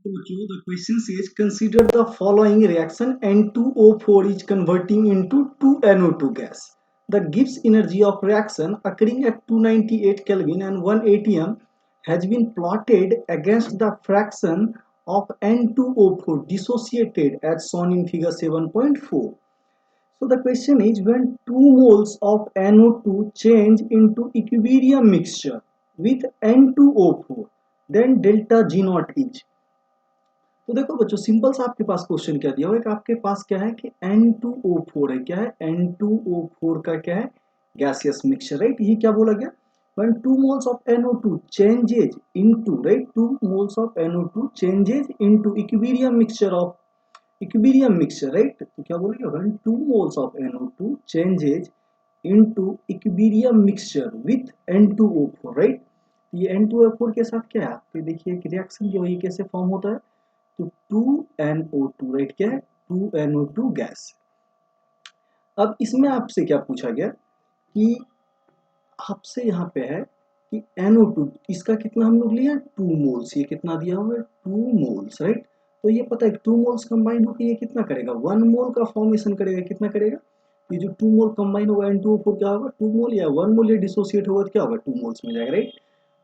Okay, the question says consider the following reaction. N2O4 is converting into 2NO2 gas. The Gibbs energy of reaction occurring at 298 Kelvin and 1 atm has been plotted against the fraction of N2O4 dissociated as shown in figure 7.4. So the question is, when 2 moles of NO2 change into equilibrium mixture with N2O4, then delta G naught is। तो देखो बच्चों, simple सा आपके पास question क्या दिया हुआ है कि आपके पास क्या है कि N2O4 है। क्या है? N2O4 का क्या है? Gaseous mixture, right. ये क्या बोला गया? when 2 moles of NO2 changes into, right, 2 moles of NO2 changes into equilibrium mixture, right। तो क्या बोलेगा? when 2 moles of NO2 changes into equilibrium mixture with N2O4, right। ये N2O4 के साथ क्या है? तो देखिए एक रिएक्शन जो है कैसे फॉर्म होता है, तो 2NO2, राइट। क्या है? 2NO2 gas. अब इसमें आपसे क्या पूछा गया कि आपसे यहाँ पे है कि NO2 इसका कितना हम लोग लिया? 2 मोल्स। ये कितना दिया हुआ है? 2 मोल्स, राइट। तो ये पता है 2 मोल्स कंबाइन होकर ये कितना करेगा? 1 मोल का फॉर्मेशन करेगा। कितना करेगा? ये जो 2 मोल कंबाइन होगा N2O4 क्या होगा? 2 मोल या 1 मोल ये डिसोसिएट होगा तो क्या होगा? 2 मोल्स में जाएगा, राइट।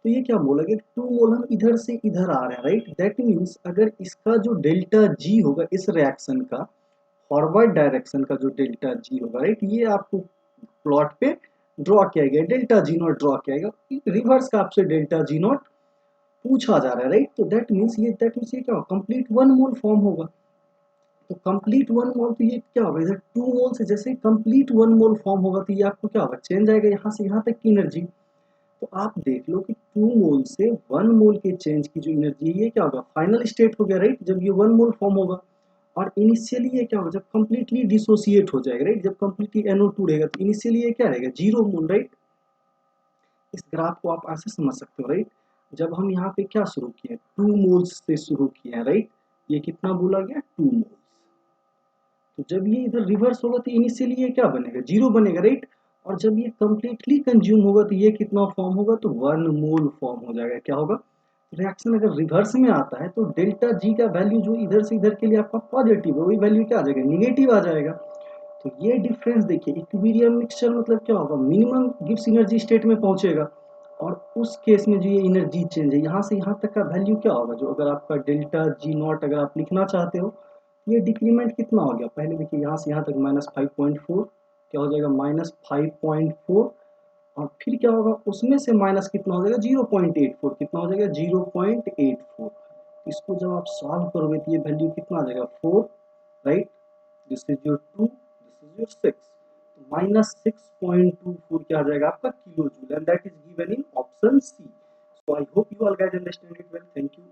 तो ये क्या बोला कि 2 मोल हम इधर से इधर आ रहे हैं, राइट। दैट मीन्स अगर इसका जो डेल्टा जी होगा इस रिएक्शन का, फॉरवर्ड डायरेक्शन का जो डेल्टा जी होगा, राइट, ये आपको प्लॉट पे ड्रॉ किया गया, डेल्टा जी नॉट ड्रॉ किया गया। रिवर्स का आपसे डेल्टा जी नॉट पूछा जा रहा है, राइट। तो दैट मीन्स ये क्या होगा? कंप्लीट 1 मोल फॉर्म होगा। तो कंप्लीट 1 मोल, तो ये क्या होगा? इधर 2 मोल से जैसे कंप्लीट 1 मोल फॉर्म होगा तो ये आपको क्या होगा? चेंज आएगा यहाँ से यहाँ तक की एनर्जी। तो आप देख लो कि 2 मोल से 1 मोल के चेंज की जो एनर्जी है ये क्या होगा? फाइनल स्टेट हो गया, राइट। जब ये 1 मोल फॉर्म होगा। और इनिशियली ये क्या होगा? जब कंप्लीटली डिसोसिएट हो जाएगा, राइट। जब कंप्लीटली NO2 रहेगा तो इनिशियली ये क्या रहेगा? 0 मोल, राइट। इस ग्राफ को आप ऐसे समझ सकते हो, राइट। जब हम यहाँ पे क्या शुरू किए? 2 मोल्स से शुरू किए हैं, राइट। ये कितना बोला गया? 2 मोल्स। तो जब ये इधर रिवर्स होगा तो इनिशियली ये क्या बनेगा? 0 बनेगा, राइट। और जब ये कंप्लीटली कंज्यूम होगा तो ये कितना फॉर्म होगा? तो 1 मोल फॉर्म हो जाएगा। क्या होगा? रिएक्शन अगर रिवर्स में आता है तो डेल्टा जी का वैल्यू जो इधर से इधर के लिए आपका पॉजिटिव है, वही वैल्यू क्या आ जाएगा? निगेटिव आ जाएगा। तो ये डिफरेंस देखिए, इक्विलिब्रियम मिक्सचर मतलब क्या होगा? मिनिमम गिब्स एनर्जी स्टेट में पहुंचेगा। और उस केस में जो ये एनर्जी चेंज है यहाँ से यहाँ तक का वैल्यू क्या होगा? जो अगर आपका डेल्टा जी नॉट अगर आप लिखना चाहते हो, ये डिक्रीमेंट कितना हो गया? पहले देखिए यहाँ से यहाँ तक -5.4 क्या हो जाएगा? -5.4। और फिर क्या होगा? उसमें से माइनस कितना हो जाएगा? 0.84। कितना हो जाएगा? 0.84। इसको जब आप सॉल्व करोगे तो ये वैल्यू कितना आ जाएगा? 4, right. This is your 2, this is your 6। तो -6.24 क्या आ जाएगा आपका? Kilo joule. And that is given in option C. So I hope you all guys understand it well. Thank you.